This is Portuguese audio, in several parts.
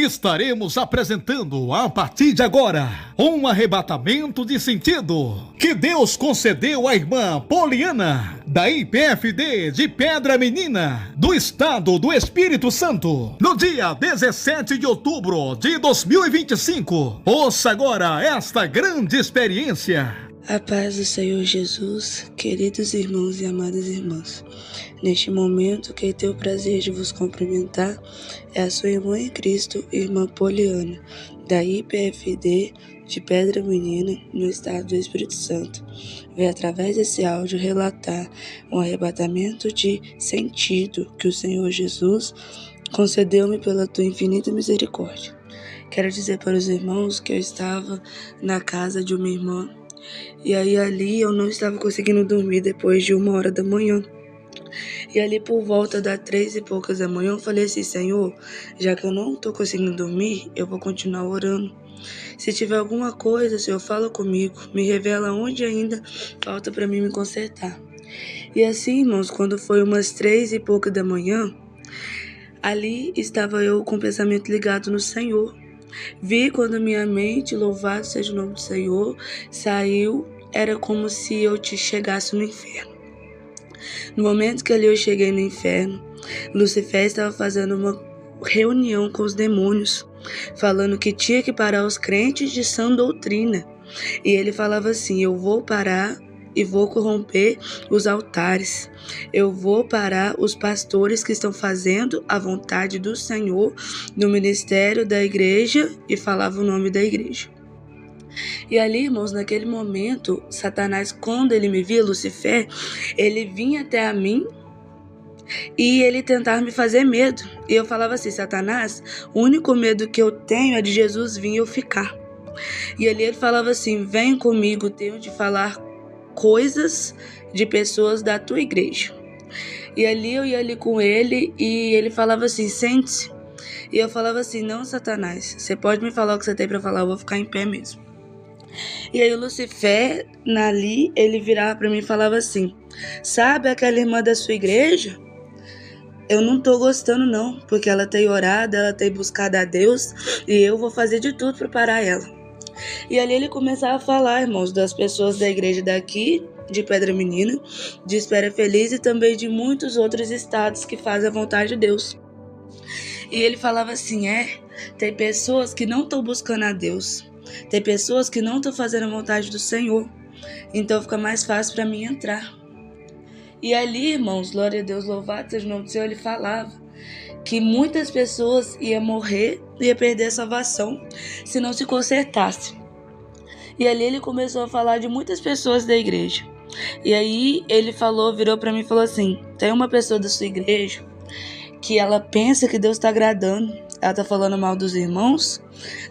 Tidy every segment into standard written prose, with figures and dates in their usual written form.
estaremos apresentando a partir de agora um arrebatamento de sentido que Deus concedeu à irmã Poliana, da IPFD de Pedra Menina, do estado do Espírito Santo, no dia 17 de outubro de 2025. Ouça agora esta grande experiência. A paz do Senhor Jesus, queridos irmãos e amadas irmãs. Neste momento, quem tem o prazer de vos cumprimentar é a sua irmã em Cristo, irmã Poliana, da IPFD de Pedra Menina, no estado do Espírito Santo. Vem através desse áudio relatar um arrebatamento de sentido que o Senhor Jesus concedeu-me pela tua infinita misericórdia. Quero dizer para os irmãos que eu estava na casa de uma irmã, e aí ali eu não estava conseguindo dormir depois de 1h da manhã. E ali por volta das 3 e poucas da manhã eu falei assim: Senhor, já que eu não estou conseguindo dormir, eu vou continuar orando. Se tiver alguma coisa, Senhor, fala comigo, me revela onde ainda falta para mim me consertar. E assim, irmãos, quando foi umas 3 e poucas da manhã, ali estava eu com o pensamento ligado no Senhor. Vi quando minha mente, louvado seja o nome do Senhor, saiu, era como se eu te chegasse no inferno. No momento que ali eu cheguei no inferno, Lucifer estava fazendo uma reunião com os demônios, falando que tinha que parar os crentes de sã doutrina. E ele falava assim: eu vou parar e vou corromper os altares. Eu vou parar os pastores que estão fazendo a vontade do Senhor no ministério da igreja, e falava o nome da igreja. E ali, irmãos, naquele momento, Satanás, quando ele me via, Lucifer, ele vinha até a mim e ele tentava me fazer medo. E eu falava assim: Satanás, o único medo que eu tenho é de Jesus vir e eu ficar. E ali ele falava assim: vem comigo, tenho de falar coisas de pessoas da tua igreja. E ali eu ia ali com ele e ele falava assim: sente-se. E eu falava assim: não, Satanás, você pode me falar o que você tem para falar, eu vou ficar em pé mesmo. E aí o Lucifer, ali, ele virava para mim e falava assim: sabe aquela irmã da sua igreja? Eu não tô gostando não, porque ela tem orado, ela tem buscado a Deus, e eu vou fazer de tudo para parar ela. E ali ele começava a falar, irmãos, das pessoas da igreja daqui, de Pedra Menina, de Espera Feliz, e também de muitos outros estados que fazem a vontade de Deus. E ele falava assim: tem pessoas que não estão buscando a Deus, tem pessoas que não estão fazendo a vontade do Senhor, então fica mais fácil para mim entrar. E ali, irmãos, glória a Deus, louvado seja o nome do Senhor, ele falava que muitas pessoas iam morrer, ia perder a salvação se não se consertasse. E ali ele começou a falar de muitas pessoas da igreja. E aí ele virou para mim e falou assim: tem uma pessoa da sua igreja que ela pensa que Deus está agradando. Ela tá falando mal dos irmãos,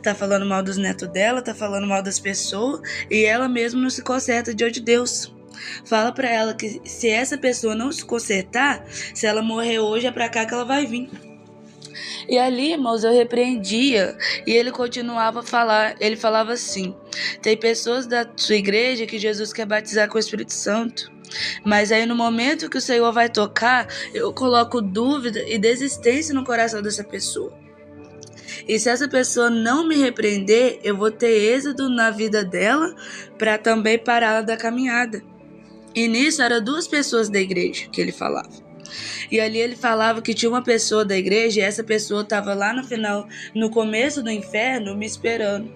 tá falando mal dos netos dela, tá falando mal das pessoas, e ela mesma não se conserta diante de Deus. Fala pra ela que se essa pessoa não se consertar, se ela morrer hoje, é pra cá que ela vai vir. E ali, irmãos, eu repreendia, e ele continuava a falar. Ele falava assim: tem pessoas da sua igreja que Jesus quer batizar com o Espírito Santo, mas aí no momento que o Senhor vai tocar, eu coloco dúvida e desistência no coração dessa pessoa. E se essa pessoa não me repreender, eu vou ter êxodo na vida dela para também pará-la da caminhada. E nisso eram 2 pessoas da igreja que ele falava. E ali ele falava que tinha uma pessoa da igreja, e essa pessoa estava lá no final, no começo do inferno, me esperando.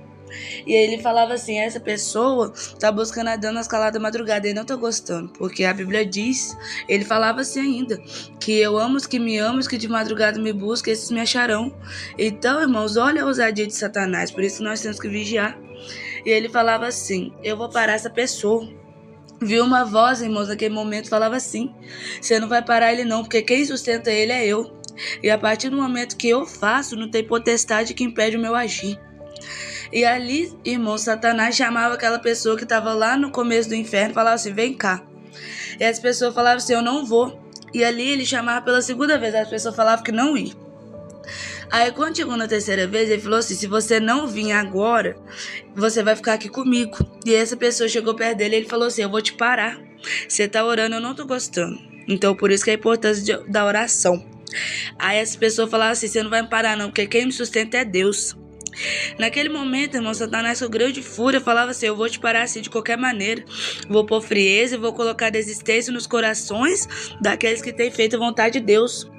E aí ele falava assim: essa pessoa tá buscando a Deus nas caladas da madrugada e não tô gostando, porque a Bíblia diz, ele falava assim ainda, que eu amo os que me amam, os que de madrugada me buscam, esses me acharão. Então, irmãos, olha a ousadia de Satanás, por isso nós temos que vigiar. E ele falava assim: eu vou parar essa pessoa. Viu uma voz, irmãos, naquele momento falava assim: você não vai parar ele não, porque quem sustenta ele é eu. E a partir do momento que eu faço, não tem potestade que impede o meu agir. E ali, irmão, Satanás chamava aquela pessoa que estava lá no começo do inferno, falava assim: vem cá. E as pessoas falavam assim: eu não vou. E ali ele chamava pela segunda vez, as pessoas falavam que não ia. Aí quando chegou na terceira vez, ele falou assim: se você não vir agora, você vai ficar aqui comigo. E essa pessoa chegou perto dele e ele falou assim: eu vou te parar. Você tá orando, eu não tô gostando. Então por isso que é a importância da oração. Aí essa pessoa falava assim: você não vai me parar não, porque quem me sustenta é Deus. Naquele momento, irmão, Satanás com grande fúria falava assim: eu vou te parar assim de qualquer maneira, vou pôr frieza e vou colocar desistência nos corações daqueles que têm feito a vontade de Deus.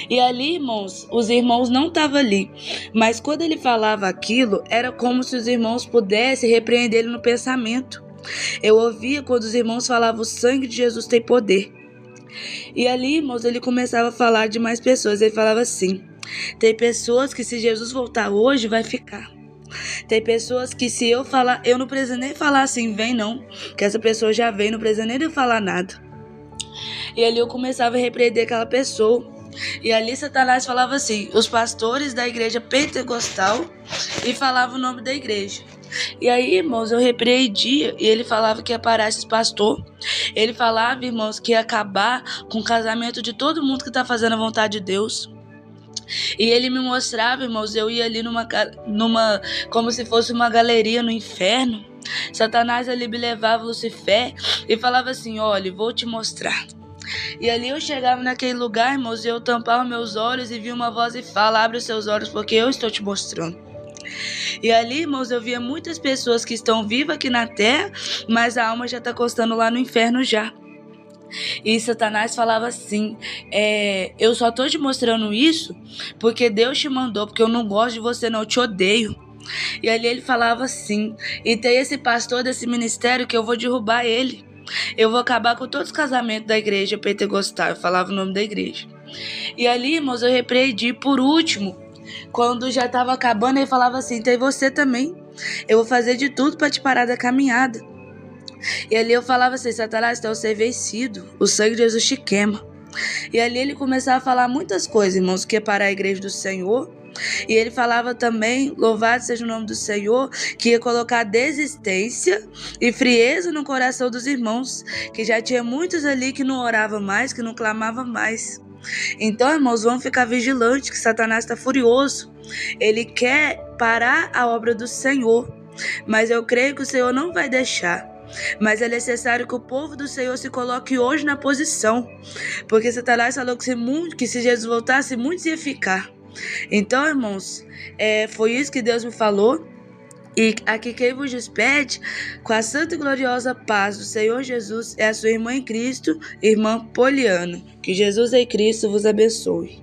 E ali, irmãos, os irmãos não estavam ali, mas quando ele falava aquilo, era como se os irmãos pudessem repreender ele no pensamento. Eu ouvia quando os irmãos falavam: o sangue de Jesus tem poder. E ali, irmãos, ele começava a falar de mais pessoas. Ele falava assim: tem pessoas que se Jesus voltar hoje, vai ficar. Tem pessoas que se eu falar, eu não preciso nem falar assim, vem não, que essa pessoa já vem, não precisa nem de eu falar nada. E ali eu começava a repreender aquela pessoa. E ali Satanás falava assim: os pastores da igreja pentecostal, e falava o nome da igreja. E aí, irmãos, eu repreendia e ele falava que ia parar esses pastores. Ele falava, irmãos, que ia acabar com o casamento de todo mundo que está fazendo a vontade de Deus. E ele me mostrava, irmãos, eu ia ali numa como se fosse uma galeria no inferno. Satanás ali me levava Lucifer e falava assim: olha, vou te mostrar. E ali eu chegava naquele lugar, irmãos, e eu tampava meus olhos e via uma voz e fala: abre os seus olhos porque eu estou te mostrando. E ali, irmãos, eu via muitas pessoas que estão vivas aqui na terra, mas a alma já está costando lá no inferno já. E Satanás falava assim: eu só estou te mostrando isso porque Deus te mandou, porque eu não gosto de você não, eu te odeio. E ali ele falava assim: e tem esse pastor desse ministério que eu vou derrubar ele. Eu vou acabar com todos os casamentos da igreja pentecostal. Eu falava o nome da igreja. E ali, irmãos, eu repreendi por último. Quando já estava acabando, ele falava assim: tem você também. Eu vou fazer de tudo para te parar da caminhada. E ali eu falava assim: Satanás, então você é vencido. O sangue de Jesus te queima. E ali ele começava a falar muitas coisas, irmãos, que ia parar a igreja do Senhor. E ele falava também: louvado seja o nome do Senhor, que ia colocar desistência e frieza no coração dos irmãos, que já tinha muitos ali que não oravam mais, que não clamavam mais. Então, irmãos, vamos ficar vigilantes, que Satanás está furioso. Ele quer parar a obra do Senhor, mas eu creio que o Senhor não vai deixar. Mas é necessário que o povo do Senhor se coloque hoje na posição, porque Satanás falou que se Jesus voltasse, muitos iam ficar. Então, irmãos, foi isso que Deus me falou. E aqui quem vos despede com a santa e gloriosa paz do Senhor Jesus é a sua irmã em Cristo, irmã Poliana. Que Jesus em Cristo vos abençoe.